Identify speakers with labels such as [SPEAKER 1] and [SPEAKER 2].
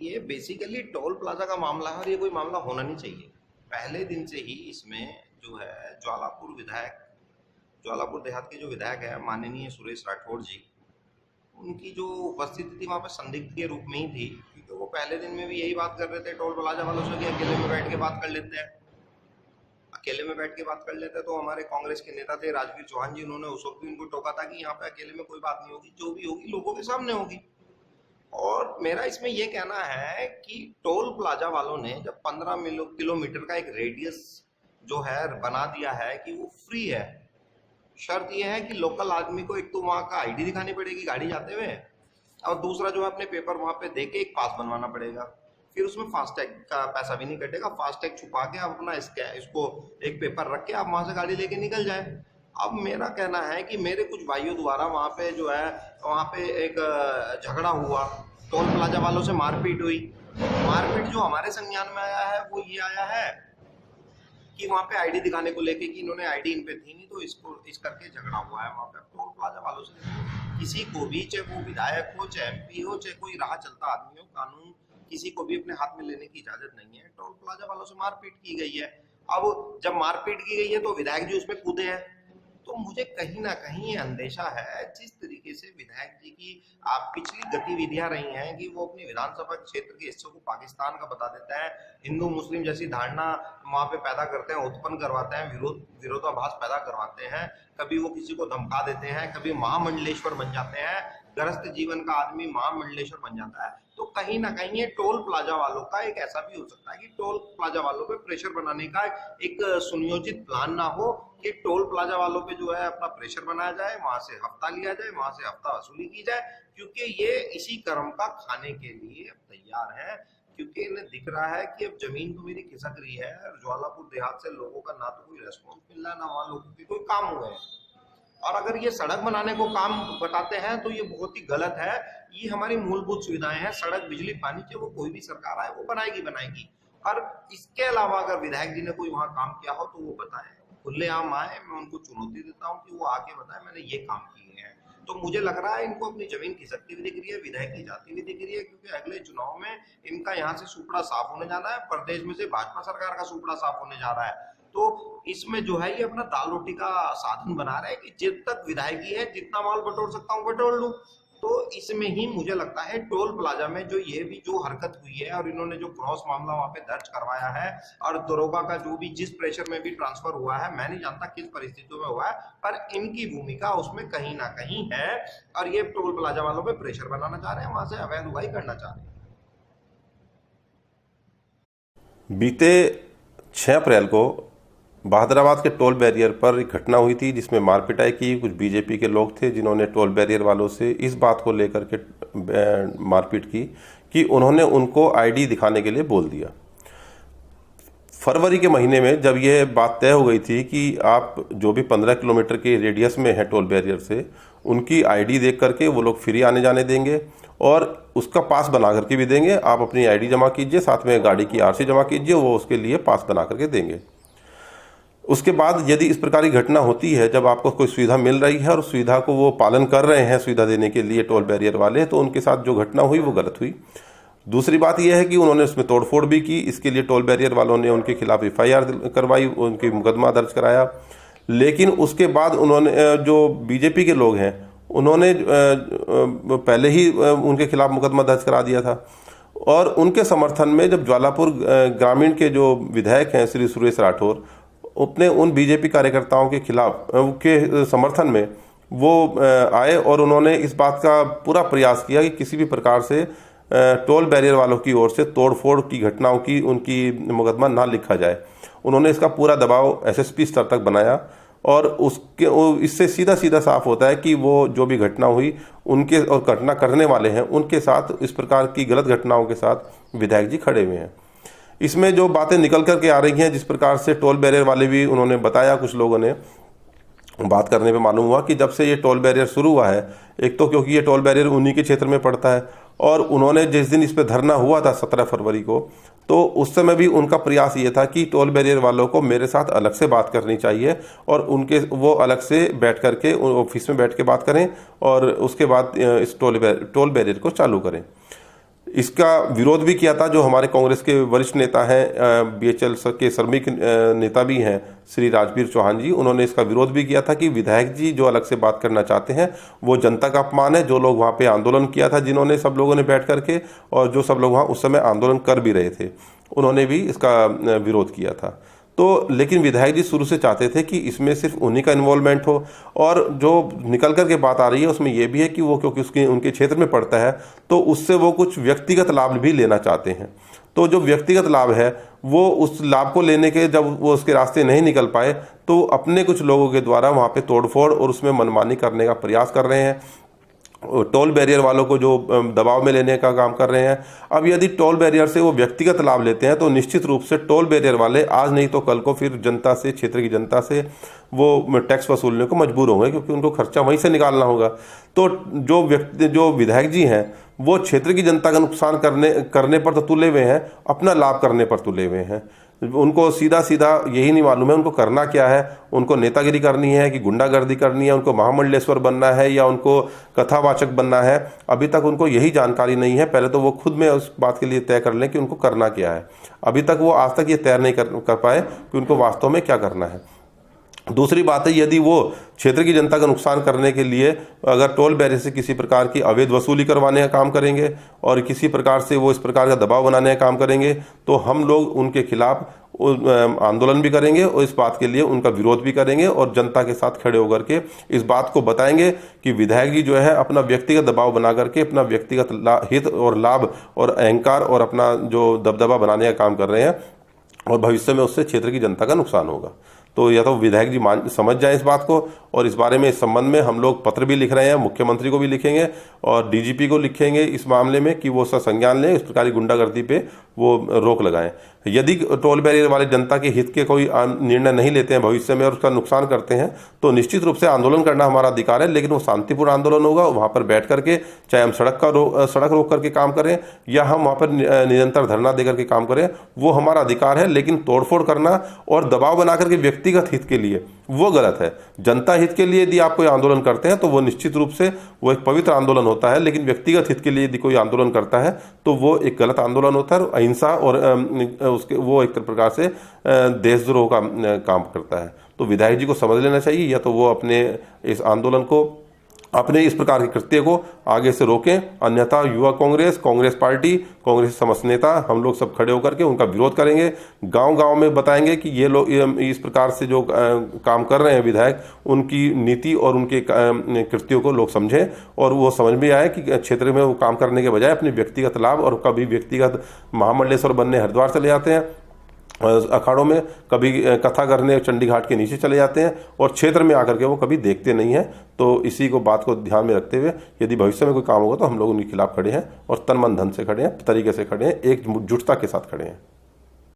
[SPEAKER 1] ये basically toll plaza का मामला है और ये कोई मामला होना नहीं चाहिए। पहले दिन से ही इसमें जो है ज्वालापुर देहात के जो विधायक है माननीय सुरेश राठौड़ जी, उनकी जो उपस्थिति थी वहाँ पे संदिग्ध के रूप में ही थी, क्योंकि वो पहले दिन में भी यही बात कर रहे थे टोल प्लाजा वालों से कि अकेले में बैठ के बात कर लेते हैं, अकेले में बैठ के बात कर लेते हैं। तो हमारे कांग्रेस के नेता थे राजवीर चौहान जी, उन्होंने उस वक्त भी उनको टोका था कि यहाँ पे अकेले में कोई बात नहीं होगी, जो भी होगी लोगों के सामने होगी। और मेरा इसमें यह कहना है कि टोल प्लाजा वालों ने जब 15 किलोमीटर का एक रेडियस जो है बना दिया है कि वो फ्री है, शर्त यह है कि लोकल आदमी को एक तो वहां का आईडी दिखानी पड़ेगी गाड़ी जाते हुए, और दूसरा जो है अपने पेपर वहां पे देके एक पास बनवाना पड़ेगा। फिर उसमें फास्टैग का पैसा भी नहीं कटेगा, फास्टैग छुपा के आप अपना इसको एक पेपर रख के आप वहां से गाड़ी लेके निकल जाए। अब मेरा कहना है कि मेरे कुछ भाइयों द्वारा वहां पे जो है वहां पे एक झगड़ा हुआ, टोल प्लाजा वालों से मारपीट हुई। मारपीट जो हमारे संज्ञान में आया है वो ये आया है कि वहां पे आईडी दिखाने को लेके कि इन्होंने आईडी इन पे थी नहीं, तो इसको इस करके झगड़ा हुआ है वहां पे टोल प्लाजा वालों से। किसी को भी, चाहे वो विधायक हो, चाहे एमपी हो, चाहे कोई राह चलता आदमी हो, कानून किसी को भी अपने हाथ में लेने की इजाजत नहीं है। टोल प्लाजा वालों से मारपीट की गई है। अब जब मारपीट की गई है तो विधायक जी उसमें कूदे हैं, तो मुझे कहीं ना कहीं ये अंदेशा है जिस तरीके से विधायक जी की पिछली गतिविधियां रही हैं कि वो अपनी विधानसभा क्षेत्र के हिस्सों को पाकिस्तान का बता देते हैं, हिंदू मुस्लिम जैसी धारणा वहां पे पैदा करते हैं, उत्पन्न करवाते हैं, विरोधाभास पैदा करवाते हैं। कभी वो किसी को धमका देते हैं, कभी महामंडलेश्वर बन जाते हैं, गृहस्थ जीवन का आदमी महामंडलेश्वर बन जाता है। तो कहीं ना कहीं ये टोल प्लाजा वालों का एक ऐसा भी हो सकता है कि टोल प्लाजा वालों पे प्रेशर बनाने का एक सुनियोजित प्लान ना हो कि टोल प्लाजा वालों पे जो है अपना प्रेशर बनाया जाए, वहां से हफ्ता लिया जाए, वहां से हफ्ता वसूली की जाए, क्योंकि ये इसी कर्म का खाने के लिए तैयार है। क्योंकि इन्हें दिख रहा है कि अब जमीन तो मेरी खिसक रही है और ज्वालापुर देहात से लोगों का ना तो कोई रेस्पॉन्स मिल रहा है, ना वहां लोगों के कोई काम हुए हैं। और अगर ये सड़क बनाने को काम बताते हैं तो ये बहुत ही गलत है। ये हमारी मूलभूत सुविधाएं हैं, सड़क, बिजली, पानी, चाहे वो कोई भी सरकार आए वो बनाएगी। और इसके अलावा अगर विधायक जी ने कोई वहां काम किया हो तो वो बताएं, खुलेआम आए, मैं उनको चुनौती देता हूँ कि वो आके बताए मैंने ये काम किए हैं। तो मुझे लग रहा है इनको अपनी जमीन खिसकती हुई दिख रही है, विधायक की जाती हुई दिख रही है, क्योंकि अगले चुनाव में इनका यहाँ से सुपड़ा साफ होने जाना है, प्रदेश में से भाजपा सरकार का सुपड़ा साफ होने जा रहा है। तो इसमें जो है ये अपना दाल रोटी का साधन बना रहे हैं कि जब तक विधायकी है जितना माल बटोर सकता हूँ बटोर लूं। तो इसमें ही मुझे लगता है टोल प्लाजा में जो ये भी जो हरकत हुई है और इन्होंने जो क्रॉस मामला वहां पे दर्ज करवाया है और दरोगा का जो भी जिस प्रेशर में भी ट्रांसफर हुआ है, मैं नहीं जानता किस परिस्थितियों में हुआ है, पर इनकी भूमिका उसमें कहीं ना कहीं है और ये टोल प्लाजा वालों पे प्रेशर बनाना चाह रहे हैं, वहां से अवैध उगाही करना चाह रहे हैं।
[SPEAKER 2] बीते 6 अप्रैल को बहादुराबाद के टोल बैरियर पर एक घटना हुई थी जिसमें मारपिटाई की। कुछ बीजेपी के लोग थे जिन्होंने टोल बैरियर वालों से इस बात को लेकर के मारपीट की कि उन्होंने उनको आईडी दिखाने के लिए बोल दिया। फरवरी के महीने में जब यह बात तय हो गई थी कि आप जो भी 15 किलोमीटर के रेडियस में है टोल बैरियर से, उनकी आईडी देख करके वो लोग फ्री आने जाने देंगे और उसका पास बना करके भी देंगे। आप अपनी आईडी जमा कीजिए, साथ में गाड़ी की आरसी जमा कीजिए, वो उसके लिए पास बना करके देंगे। उसके बाद यदि इस प्रकार की घटना होती है, जब आपको कोई सुविधा मिल रही है और सुविधा को वो पालन कर रहे हैं सुविधा देने के लिए टोल बैरियर वाले, तो उनके साथ जो घटना हुई वो गलत हुई। दूसरी बात यह है कि उन्होंने उसमें तोड़फोड़ भी की। इसके लिए टोल बैरियर वालों ने उनके खिलाफ FIR करवाई, उनकी मुकदमा दर्ज कराया। लेकिन उसके बाद उन्होंने, जो बीजेपी के लोग हैं, उन्होंने पहले ही उनके खिलाफ मुकदमा दर्ज करा दिया था। और उनके समर्थन में जब ज्वालापुर ग्रामीण के जो विधायक हैं श्री सुरेश राठौड़, अपने उन बीजेपी कार्यकर्ताओं के खिलाफ के समर्थन में वो आए और उन्होंने इस बात का पूरा प्रयास किया कि किसी भी प्रकार से टोल बैरियर वालों की ओर से तोड़फोड़ की घटनाओं की उनकी मुकदमा ना लिखा जाए। उन्होंने इसका पूरा दबाव SSP स्तर तक बनाया और इससे सीधा सीधा साफ होता है कि वो जो भी घटना हुई उनके और घटना करने वाले हैं उनके साथ इस प्रकार की गलत घटनाओं के साथ विधायक जी खड़े हुए हैं। इसमें जो बातें निकल करके आ रही हैं, जिस प्रकार से टोल बैरियर वाले भी उन्होंने बताया, कुछ लोगों ने बात करने पे मालूम हुआ कि जब से ये टोल बैरियर शुरू हुआ है, एक तो क्योंकि ये टोल बैरियर उन्हीं के क्षेत्र में पड़ता है और उन्होंने जिस दिन इस पे धरना हुआ था 17 फरवरी को, तो उस समय भी उनका प्रयास ये था कि टोल बैरियर वालों को मेरे साथ अलग से बात करनी चाहिए और उनके वो अलग से बैठ करके ऑफिस में बैठ के बात करें और उसके बाद इस टोल बैरियर को चालू करें। इसका विरोध भी किया था। जो हमारे कांग्रेस के वरिष्ठ नेता हैं, बीएचएल के श्रमिक नेता भी हैं श्री राजवीर चौहान जी, उन्होंने इसका विरोध भी किया था कि विधायक जी जो अलग से बात करना चाहते हैं वो जनता का अपमान है। जो लोग वहाँ पे आंदोलन किया था, जिन्होंने सब लोगों ने बैठ करके, और जो सब लोग वहाँ उस समय आंदोलन कर भी रहे थे, उन्होंने भी इसका विरोध किया था। तो लेकिन विधायक जी शुरू से चाहते थे कि इसमें सिर्फ उन्हीं का इन्वॉल्वमेंट हो, और जो निकल कर के बात आ रही है उसमें यह भी है कि वो क्योंकि उसके उनके क्षेत्र में पड़ता है तो उससे वो कुछ व्यक्तिगत लाभ भी लेना चाहते हैं। तो जो व्यक्तिगत लाभ है वो उस लाभ को लेने के जब वो उसके रास्ते नहीं निकल पाए तो अपने कुछ लोगों के द्वारा वहाँ पे तोड़फोड़ और उसमें मनमानी करने का प्रयास कर रहे हैं। टोल बैरियर वालों को जो दबाव में लेने का काम कर रहे हैं। अब यदि टोल बैरियर से वो व्यक्तिगत लाभ लेते हैं तो निश्चित रूप से टोल बैरियर वाले आज नहीं तो कल को फिर जनता से, क्षेत्र की जनता से वो टैक्स वसूलने को मजबूर होंगे, क्योंकि उनको खर्चा वहीं से निकालना होगा। तो जो विधायक जी हैं वो क्षेत्र की जनता का नुकसान करने पर तो तुले हुए हैं, अपना लाभ करने पर तुले हुए हैं। उनको सीधा सीधा यही नहीं मालूम है उनको करना क्या है। उनको नेतागिरी करनी है कि गुंडागर्दी करनी है, उनको महामंडलेश्वर बनना है या उनको कथावाचक बनना है, अभी तक उनको यही जानकारी नहीं है। पहले तो वो खुद में उस बात के लिए तय कर लें कि उनको करना क्या है। अभी तक वो आज तक ये तय नहीं कर पाए कि उनको वास्तव में क्या करना है। दूसरी बात है, यदि वो क्षेत्र की जनता का नुकसान करने के लिए अगर टोल बैरियर से किसी प्रकार की अवैध वसूली करवाने का काम करेंगे और किसी प्रकार से वो इस प्रकार का दबाव बनाने का काम करेंगे तो हम लोग उनके खिलाफ आंदोलन भी करेंगे और इस बात के लिए उनका विरोध भी करेंगे और जनता के साथ खड़े होकर के इस बात को बताएंगे कि विधायक जी जो है अपना व्यक्तिगत दबाव बना करके अपना व्यक्तिगत हित और लाभ और अहंकार और अपना जो दबदबा बनाने का काम कर रहे हैं और भविष्य में उससे क्षेत्र की जनता का नुकसान होगा। तो या तो विधायक जी समझ जाए इस बात को, और इस बारे में इस संबंध में हम लोग पत्र भी लिख रहे हैं, मुख्यमंत्री को भी लिखेंगे और डीजीपी को लिखेंगे इस मामले में कि वो उसका संज्ञान लें, इस प्रकार की गुंडागर्दी पे वो रोक लगाएं। यदि टोल बैरियर वाले जनता के हित के कोई निर्णय नहीं लेते हैं भविष्य में और उसका नुकसान करते हैं तो निश्चित रूप से आंदोलन करना हमारा अधिकार है, लेकिन वो शांतिपूर्ण आंदोलन होगा। वहाँ पर बैठ करके चाहे हम सड़क रोक करके काम करें या हम वहाँ पर निरंतर धरना दे करके काम करें, वो हमारा अधिकार है। लेकिन तोड़फोड़ करना और दबाव बना करके व्यक्तिगत हित के लिए वो गलत है। जनता हित के लिए यदि आप कोई आंदोलन करते हैं तो वो निश्चित रूप से वो एक पवित्र आंदोलन होता है, लेकिन व्यक्तिगत हित के लिए यदि कोई आंदोलन करता है तो वो एक गलत आंदोलन होता है। अहिंसा और उसके वो एक प्रकार से देशद्रोह का काम करता है। तो विधायक जी को समझ लेना चाहिए, या तो वो अपने इस आंदोलन को, अपने इस प्रकार के कृत्य को आगे से रोकें, अन्यथा युवा कांग्रेस पार्टी, कांग्रेस समस्त नेता हम लोग सब खड़े होकर के उनका विरोध करेंगे। गांव-गांव में बताएंगे कि ये लोग इस प्रकार से जो काम कर रहे हैं विधायक, उनकी नीति और उनके कृत्यों को लोग समझें और वो समझ में आए कि क्षेत्र में वो काम करने के बजाय अपने व्यक्तिगत लाभ, और कभी व्यक्तिगत महामंडलेश्वर बनने हरिद्वार चले जाते हैं अखाड़ों में, कभी कथा करने चंडी घाट के नीचे चले जाते हैं और क्षेत्र में आकर के वो कभी देखते नहीं हैं। तो इसी को बात को ध्यान में रखते हुए यदि भविष्य में कोई काम होगा तो हम लोग उनके खिलाफ खड़े हैं और तन मन धन से खड़े हैं, तरीके से खड़े हैं, एकजुटता के साथ खड़े हैं।